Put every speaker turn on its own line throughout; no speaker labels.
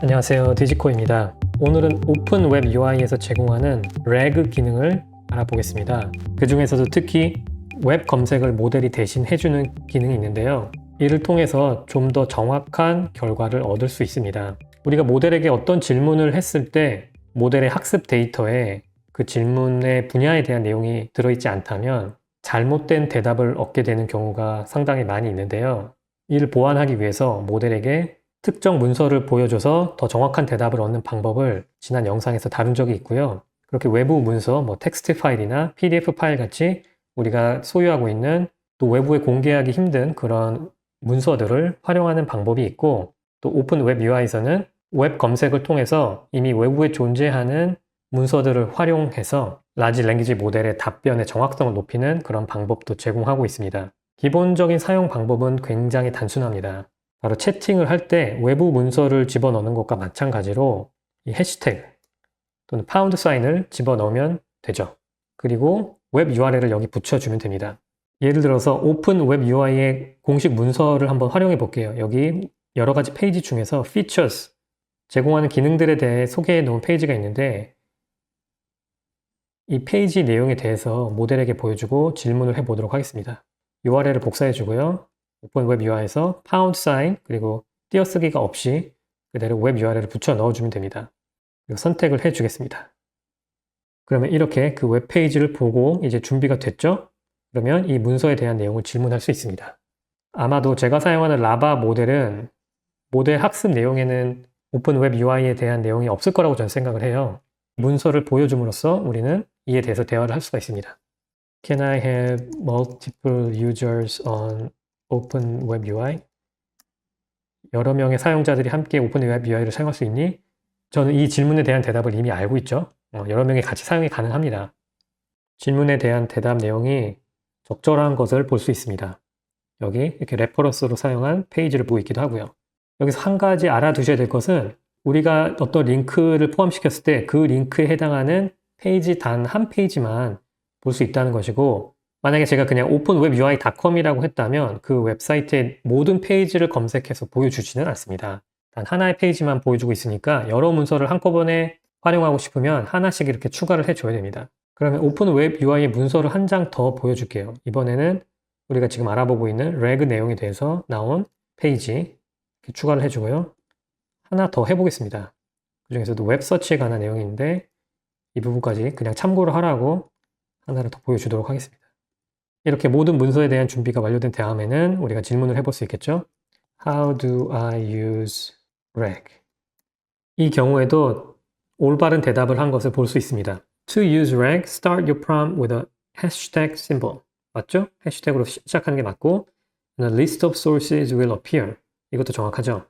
안녕하세요, 디지코입니다. 오늘은 오픈 웹 UI에서 제공하는 RAG 기능을 알아보겠습니다. 그 중에서도 특히 웹 검색을 모델이 대신 해주는 기능이 있는데요. 이를 통해서 좀 더 정확한 결과를 얻을 수 있습니다. 우리가 모델에게 어떤 질문을 했을 때 모델의 학습 데이터에 그 질문의 분야에 대한 내용이 들어있지 않다면 잘못된 대답을 얻게 되는 경우가 상당히 많이 있는데요. 이를 보완하기 위해서 모델에게 특정 문서를 보여줘서 더 정확한 대답을 얻는 방법을 지난 영상에서 다룬 적이 있고요. 그렇게 외부 문서, 텍스트 파일이나 PDF 파일 같이 우리가 소유하고 있는 또 외부에 공개하기 힘든 그런 문서들을 활용하는 방법이 있고, 또 오픈 웹 UI에서는 웹 검색을 통해서 이미 외부에 존재하는 문서들을 활용해서 라지 랭귀지 모델의 답변의 정확성을 높이는 그런 방법도 제공하고 있습니다. 기본적인 사용 방법은 굉장히 단순합니다. 바로 채팅을 할 때 외부 문서를 집어넣는 것과 마찬가지로 이 해시태그 또는 파운드 사인을 집어넣으면 되죠. 그리고 웹 URL을 여기 붙여주면 됩니다. 예를 들어서 오픈 웹 UI의 공식 문서를 한번 활용해 볼게요. 여기 여러 가지 페이지 중에서 Features, 제공하는 기능들에 대해 소개해 놓은 페이지가 있는데, 이 페이지 내용에 대해서 모델에게 보여주고 질문을 해 보도록 하겠습니다. URL을 복사해 주고요. 오픈 웹 UI에서 파운드 사인 그리고 띄어쓰기가 없이 그대로 웹 URL을 붙여 넣어주면 됩니다. 그리고 선택을 해 주겠습니다. 그러면 이렇게 그 웹페이지를 보고 이제 준비가 됐죠? 그러면 이 문서에 대한 내용을 질문할 수 있습니다. 아마도 제가 사용하는 라바 모델은 모델 학습 내용에는 오픈 웹 UI에 대한 내용이 없을 거라고 저는 생각을 해요. 문서를 보여줌으로써 우리는 이에 대해서 대화를 할 수가 있습니다. Can I have multiple users on 오픈 웹 UI? 여러 명의 사용자들이 함께 오픈 웹 UI를 사용할 수 있니? 저는 이 질문에 대한 대답을 이미 알고 있죠. 여러 명이 같이 사용이 가능합니다. 질문에 대한 대답 내용이 적절한 것을 볼 수 있습니다. 여기 이렇게 레퍼런스로 사용한 페이지를 보고 있기도 하고요. 여기서 한 가지 알아두셔야 될 것은 우리가 어떤 링크를 포함시켰을 때 그 링크에 해당하는 페이지 단 한 페이지만 볼 수 있다는 것이고, 만약에 제가 그냥 openwebui.com이라고 했다면 그 웹사이트의 모든 페이지를 검색해서 보여주지는 않습니다. 단 하나의 페이지만 보여주고 있으니까 여러 문서를 한꺼번에 활용하고 싶으면 하나씩 이렇게 추가를 해줘야 됩니다. 그러면 오픈웹UI의 문서를 한 장 더 보여줄게요. 이번에는 우리가 지금 알아보고 있는 RAG 내용에 대해서 나온 페이지 이렇게 추가를 해주고요. 하나 더 해보겠습니다. 그 중에서도 웹서치에 관한 내용이 있는데 이 부분까지 그냥 참고를 하라고 하나를 더 보여주도록 하겠습니다. 이렇게 모든 문서에 대한 준비가 완료된 다음에는 우리가 질문을 해볼 수 있겠죠? How do I use RAG? 이 경우에도 올바른 대답을 한 것을 볼 수 있습니다. To use RAG, start your prompt with a hashtag symbol. 맞죠? 해시태그로 시작하는 게 맞고, and a list of sources will appear. 이것도 정확하죠?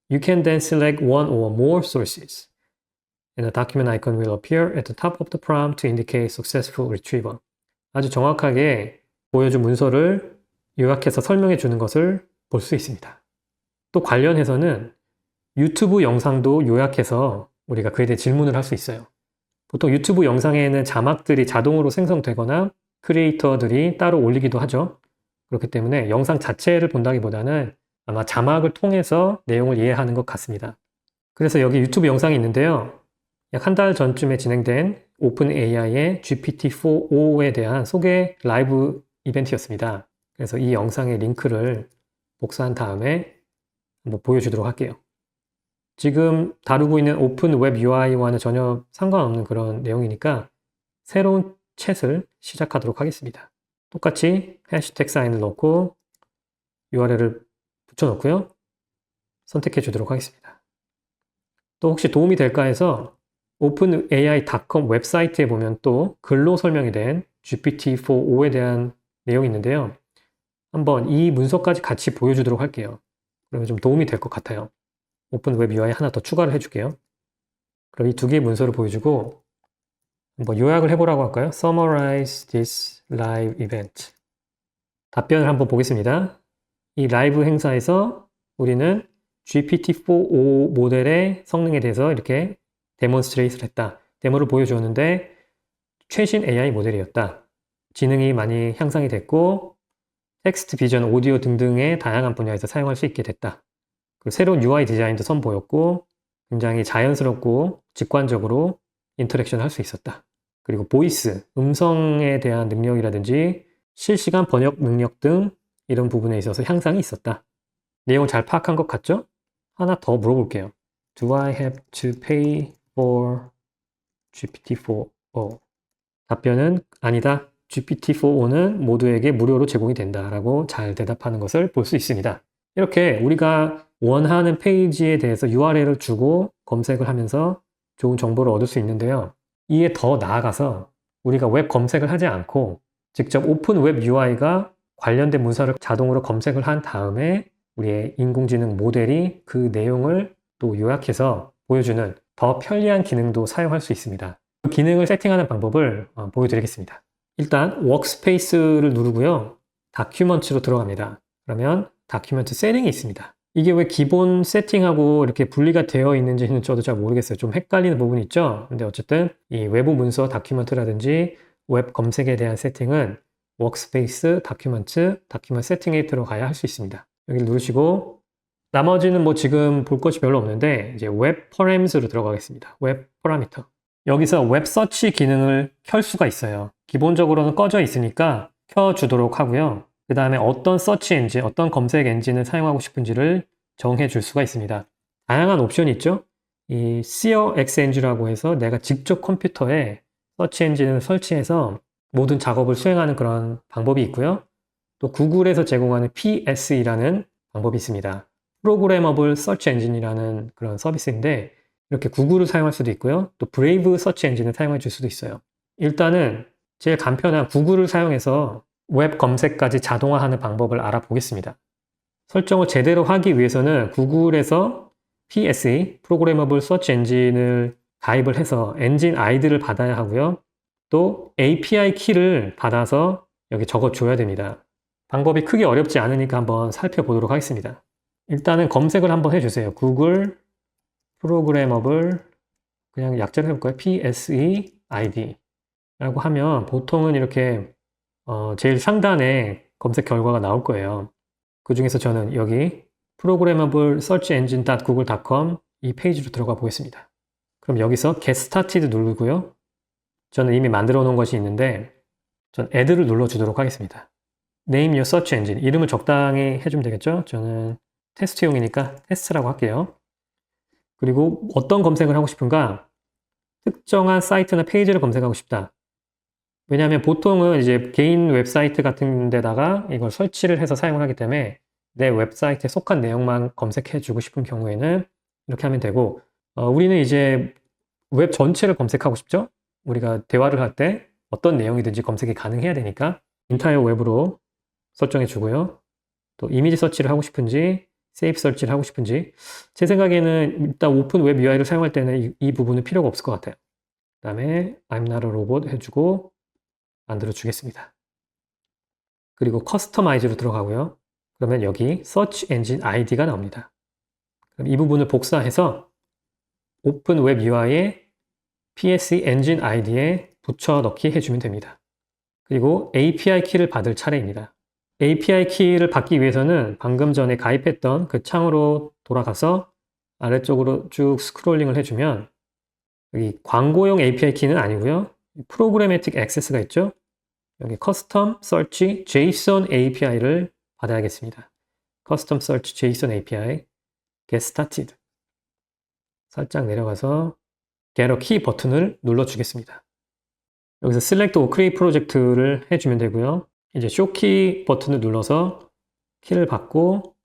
You can then select one or more sources. And a document icon will appear at the top of the prompt to indicate successful retrieval. 아주 정확하게 보여준 문서를 요약해서 설명해 주는 것을 볼 수 있습니다. 또 관련해서는 유튜브 영상도 요약해서 우리가 그에 대해 질문을 할 수 있어요. 보통 유튜브 영상에는 자막들이 자동으로 생성되거나 크리에이터들이 따로 올리기도 하죠. 그렇기 때문에 영상 자체를 본다기보다는 아마 자막을 통해서 내용을 이해하는 것 같습니다. 그래서 여기 유튜브 영상이 있는데요. 약 한 달 전쯤에 진행된 오픈AI의 GPT-4o에 대한 소개 라이브 이벤트였습니다. 그래서 이 영상의 링크를 복사한 다음에 한번 보여주도록 할게요. 지금 다루고 있는 오픈 웹 UI와는 전혀 상관없는 그런 내용이니까 새로운 챗을 시작하도록 하겠습니다. 똑같이 해시태그 사인을 넣고 URL을 붙여놓고요. 선택해 주도록 하겠습니다. 또 혹시 도움이 될까 해서 openai.com 웹사이트에 보면 또 글로 설명이 된 GPT-4o에 대한 내용이 있는데요. 한번 이 문서까지 같이 보여주도록 할게요. 그러면 좀 도움이 될 것 같아요. 오픈 웹 UI 하나 더 추가를 해줄게요. 그럼 이 두 개의 문서를 보여주고 한번 요약을 해보라고 할까요? Summarize this live event. 답변을 한번 보겠습니다. 이 라이브 행사에서 우리는 GPT-4o 모델의 성능에 대해서 이렇게 데몬스트레이트를 했다. 데모를 보여주었는데 최신 AI 모델이었다. 지능이 많이 향상이 됐고 텍스트, 비전, 오디오 등등의 다양한 분야에서 사용할 수 있게 됐다. 그리고 새로운 UI 디자인도 선보였고 굉장히 자연스럽고 직관적으로 인터랙션 할 수 있었다. 그리고 보이스, 음성에 대한 능력이라든지 실시간 번역 능력 등 이런 부분에 있어서 향상이 있었다. 내용을 잘 파악한 것 같죠? 하나 더 물어볼게요. Do I have to pay for GPT-4o? 답변은 아니다. GPT-4o는 모두에게 무료로 제공이 된다라고 잘 대답하는 것을 볼 수 있습니다. 이렇게 우리가 원하는 페이지에 대해서 URL을 주고 검색을 하면서 좋은 정보를 얻을 수 있는데요. 이에 더 나아가서 우리가 웹 검색을 하지 않고 직접 오픈 웹 UI가 관련된 문서를 자동으로 검색을 한 다음에 우리의 인공지능 모델이 그 내용을 또 요약해서 보여주는 더 편리한 기능도 사용할 수 있습니다. 그 기능을 세팅하는 방법을 보여드리겠습니다. 일단 워크스페이스를 누르고요. 다큐먼트로 들어갑니다. 그러면 다큐먼트 세팅이 있습니다. 이게 왜 기본 세팅하고 이렇게 분리가 되어 있는지는 저도 잘 모르겠어요. 좀 헷갈리는 부분이 있죠. 근데 어쨌든 이 외부 문서 다큐먼트라든지 웹 검색에 대한 세팅은 워크스페이스, 다큐먼트 세팅에 들어가야 할 수 있습니다. 여기를 누르시고 나머지는 뭐 지금 볼 것이 별로 없는데 이제 웹 퍼램스로 들어가겠습니다. 웹 파라미터. 여기서 웹 서치 기능을 켤 수가 있어요. 기본적으로는 꺼져 있으니까 켜주도록 하고요. 그 다음에 어떤 서치 엔진, 어떤 검색 엔진을 사용하고 싶은지를 정해 줄 수가 있습니다. 다양한 옵션이 있죠. 이 CLXNG라고 해서 내가 직접 컴퓨터에 서치 엔진을 설치해서 모든 작업을 수행하는 그런 방법이 있고요. 또 구글에서 제공하는 PSE라는 방법이 있습니다. 프로그래머블 서치 엔진이라는 그런 서비스인데 이렇게 구글을 사용할 수도 있고요. 또 브레이브 서치 엔진을 사용해 줄 수도 있어요. 일단은 제일 간편한 구글을 사용해서 웹 검색까지 자동화하는 방법을 알아보겠습니다. 설정을 제대로 하기 위해서는 구글에서 PSE, 프로그래머블 서치 엔진을 가입을 해서 엔진 아이디를 받아야 하고요. 또 API 키를 받아서 여기 적어줘야 됩니다. 방법이 크게 어렵지 않으니까 한번 살펴보도록 하겠습니다. 일단은 검색을 한번 해주세요. 구글 프로그래머블 그냥 약자로 해볼까요? PSE ID 라고 하면 보통은 이렇게 제일 상단에 검색 결과가 나올 거예요. 그 중에서 저는 여기 programmable search engine.google.com 이 페이지로 들어가 보겠습니다. 그럼 여기서 get started 누르고요. 저는 이미 만들어 놓은 것이 있는데 전 add를 눌러 주도록 하겠습니다. name your search engine 이름을 적당히 해주면 되겠죠? 저는 테스트용이니까 테스트라고 할게요. 그리고 어떤 검색을 하고 싶은가? 특정한 사이트나 페이지를 검색하고 싶다. 왜냐하면 보통은 이제 개인 웹사이트 같은 데다가 이걸 설치를 해서 사용을 하기 때문에 내 웹사이트에 속한 내용만 검색해 주고 싶은 경우에는 이렇게 하면 되고 우리는 이제 웹 전체를 검색하고 싶죠? 우리가 대화를 할 때 어떤 내용이든지 검색이 가능해야 되니까 인타이어 웹으로 설정해 주고요. 또 이미지 서치를 하고 싶은지 세이프 설치를 하고 싶은지 제 생각에는 일단 오픈 웹 UI를 사용할 때는 이 부분은 필요가 없을 것 같아요. 그 다음에 I'm not a robot 해주고 만들어 주겠습니다. 그리고 커스터마이즈로 들어가고요. 그러면 여기 Search Engine ID가 나옵니다. 그럼 이 부분을 복사해서 오픈 웹 UI에 PSE Engine ID에 붙여 넣기 해주면 됩니다. 그리고 API 키를 받을 차례입니다. API 키를 받기 위해서는 방금 전에 가입했던 그 창으로 돌아가서 아래쪽으로 쭉 스크롤링을 해주면 여기 광고용 API 키는 아니고요. 프로그래매틱 액세스가 있죠. 여기 커스텀 서치 JSON API를 받아야겠습니다. 커스텀 서치 JSON API get started 살짝 내려가서 get a key 버튼을 눌러주겠습니다. 여기서 select or create project를 해주면 되고요. 이제 show key 버튼을 눌러서 키를 받고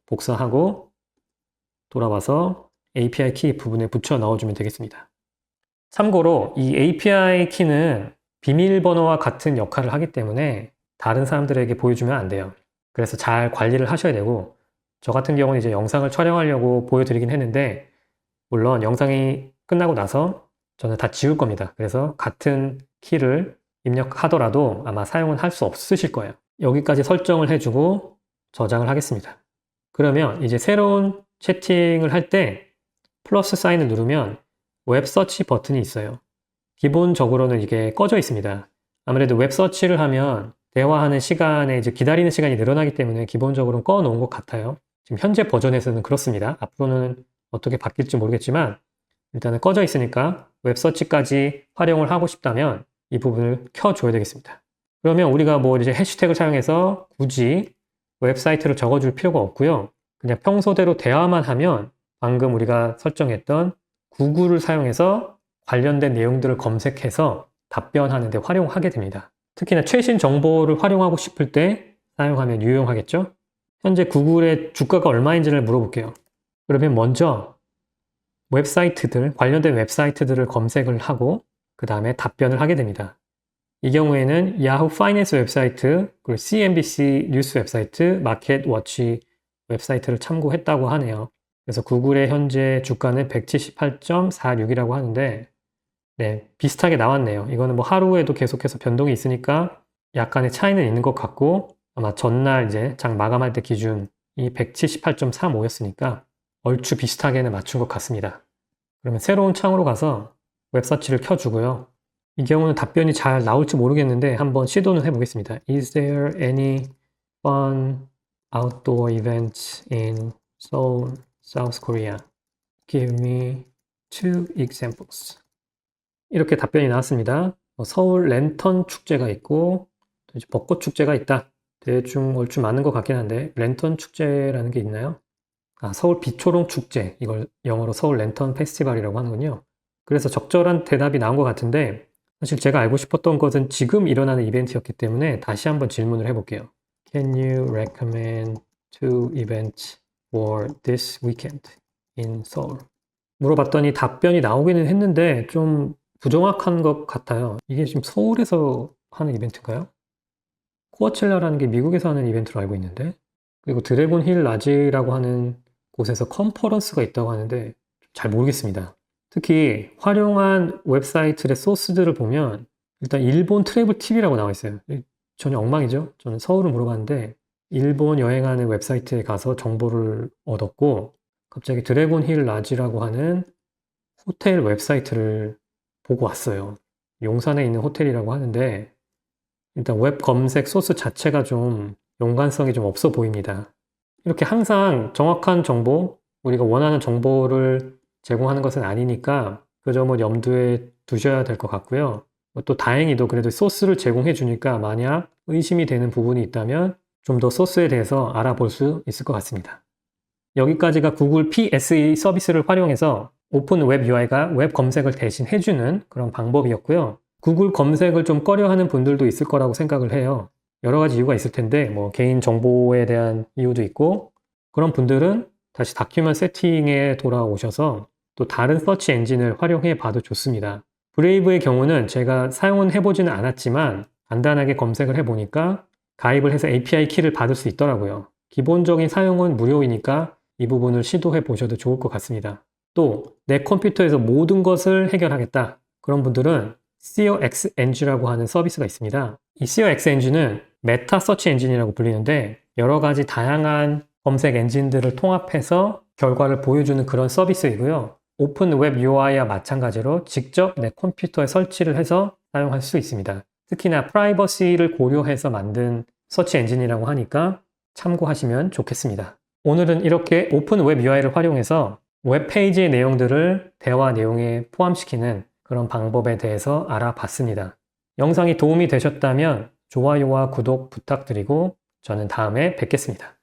복사하고 돌아와서 API 키 부분에 붙여 넣어주면 되겠습니다. 참고로 이 API 키는 비밀번호와 같은 역할을 하기 때문에 다른 사람들에게 보여주면 안 돼요. 그래서 잘 관리를 하셔야 되고 저 같은 경우는 이제 영상을 촬영하려고 보여드리긴 했는데 물론 영상이 끝나고 나서 저는 다 지울 겁니다. 그래서 같은 키를 입력하더라도 아마 사용은 할 수 없으실 거예요. 여기까지 설정을 해주고 저장을 하겠습니다. 그러면 이제 새로운 채팅을 할 때 플러스 사인을 누르면 웹 서치 버튼이 있어요. 기본적으로는 이게 꺼져 있습니다. 아무래도 웹 서치를 하면 대화하는 시간에 이제 기다리는 시간이 늘어나기 때문에 기본적으로 꺼 놓은 것 같아요. 지금 현재 버전에서는 그렇습니다. 앞으로는 어떻게 바뀔지 모르겠지만 일단은 꺼져 있으니까 웹서치까지 활용을 하고 싶다면 이 부분을 켜줘야 되겠습니다. 그러면 우리가 뭐 이제 해시태그를 사용해서 굳이 웹사이트를 적어줄 필요가 없고요. 그냥 평소대로 대화만 하면 방금 우리가 설정했던 구글을 사용해서 관련된 내용들을 검색해서 답변하는 데 활용하게 됩니다. 특히나 최신 정보를 활용하고 싶을 때 사용하면 유용하겠죠? 현재 구글의 주가가 얼마인지를 물어볼게요. 그러면 먼저 웹사이트들, 관련된 웹사이트들을 검색을 하고 그 다음에 답변을 하게 됩니다. 이 경우에는 야후 파이낸스 웹사이트, 그리고 CNBC 뉴스 웹사이트, 마켓워치 웹사이트를 참고했다고 하네요. 그래서 구글의 현재 주가는 178.46이라고 하는데 네, 비슷하게 나왔네요. 이거는 뭐 하루에도 계속해서 변동이 있으니까 약간의 차이는 있는 것 같고 아마 전날 이제 장 마감할 때 기준이 178.35였으니까 얼추 비슷하게는 맞춘 것 같습니다. 그러면 새로운 창으로 가서 웹서치를 켜주고요. 이 경우는 답변이 잘 나올지 모르겠는데 한번 시도는 해보겠습니다. Is there any fun outdoor events in Seoul, South Korea? Give me 2 examples. 이렇게 답변이 나왔습니다. 서울 랜턴 축제가 있고 벚꽃 축제가 있다. 대충 얼추 맞는 것 같긴 한데 랜턴 축제라는 게 있나요? 서울 비초롱 축제, 이걸 영어로 서울 랜턴 페스티벌이라고 하는군요. 그래서 적절한 대답이 나온 것 같은데 사실 제가 알고 싶었던 것은 지금 일어나는 이벤트였기 때문에 다시 한번 질문을 해볼게요. Can you recommend 2 events for this weekend in Seoul? 물어봤더니 답변이 나오기는 했는데 좀 부정확한 것 같아요. 이게 지금 서울에서 하는 이벤트인가요? 코어첼라라는 게 미국에서 하는 이벤트로 알고 있는데 그리고 드래곤 힐 라지라고 하는 곳에서 컨퍼런스가 있다고 하는데 잘 모르겠습니다. 특히 활용한 웹사이트의 소스들을 보면 일단 일본 트래블 TV라고 나와 있어요. 전혀 엉망이죠. 저는 서울을 물어봤는데 일본 여행하는 웹사이트에 가서 정보를 얻었고 갑자기 드래곤 힐 라지라고 하는 호텔 웹사이트를 보고 왔어요. 용산에 있는 호텔이라고 하는데 일단 웹 검색 소스 자체가 좀 연관성이 좀 없어 보입니다. 이렇게 항상 정확한 정보, 우리가 원하는 정보를 제공하는 것은 아니니까 그 점을 염두에 두셔야 될 것 같고요. 또 다행히도 그래도 소스를 제공해 주니까 만약 의심이 되는 부분이 있다면 좀 더 소스에 대해서 알아볼 수 있을 것 같습니다. 여기까지가 구글 PSE 서비스를 활용해서 오픈 웹 UI가 웹 검색을 대신 해주는 그런 방법이었고요. 구글 검색을 좀 꺼려하는 분들도 있을 거라고 생각을 해요. 여러 가지 이유가 있을 텐데 뭐 개인 정보에 대한 이유도 있고 그런 분들은 다시 다큐ment 세팅에 돌아오셔서 또 다른 서치 엔진을 활용해 봐도 좋습니다. 브레이브의 경우는 제가 사용은 해보지는 않았지만 간단하게 검색을 해보니까 가입을 해서 API 키를 받을 수 있더라고요. 기본적인 사용은 무료이니까 이 부분을 시도해 보셔도 좋을 것 같습니다. 또 내 컴퓨터에서 모든 것을 해결하겠다. 그런 분들은 SEO X엔진이라고 하는 서비스가 있습니다. 이 SEO X엔진은 메타 서치 엔진이라고 불리는데 여러 가지 다양한 검색 엔진들을 통합해서 결과를 보여주는 그런 서비스이고요. 오픈 웹 UI와 마찬가지로 직접 내 컴퓨터에 설치를 해서 사용할 수 있습니다. 특히나 프라이버시를 고려해서 만든 서치 엔진이라고 하니까 참고하시면 좋겠습니다. 오늘은 이렇게 오픈 웹 UI를 활용해서 웹페이지의 내용들을 대화 내용에 포함시키는 그런 방법에 대해서 알아봤습니다. 영상이 도움이 되셨다면 좋아요와 구독 부탁드리고 저는 다음에 뵙겠습니다.